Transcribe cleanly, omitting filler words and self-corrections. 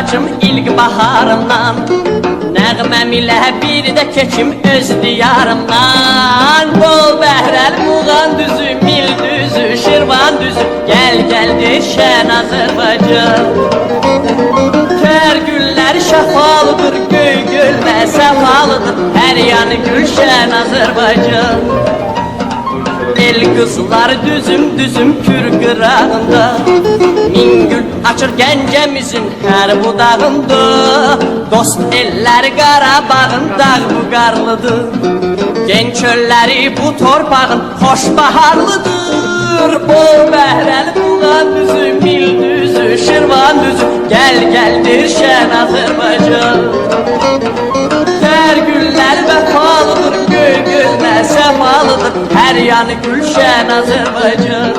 açım ilk baharımdan, nəğməm ilə bir də keçim öz diyarımdan. Bol bəhrəl Muğan düzü, Mil düzü, Şirvan düzü, gəl gəldir şən Azərbaycan. Tər güllər şəfalıdır, göy gölmə səfalıdır, hər yanı gülşən Azərbaycan. El kızlar düzüm düzüm Kür qırağında, min gül açır Gəncəmizin hər budağında. Dost eller Qarabağın dağ bu qarlıdır, gen çölləri bu torpağın xoş baharlıdır. Bol bəhrəli Muğan düzü, Mil düzü, Şirvan düzü, gəl gəldir şən Azərbaycan. Tər güllər vəfalıdır, göy gözlə səfalıdır, hər yanı gülşən Azərbaycan.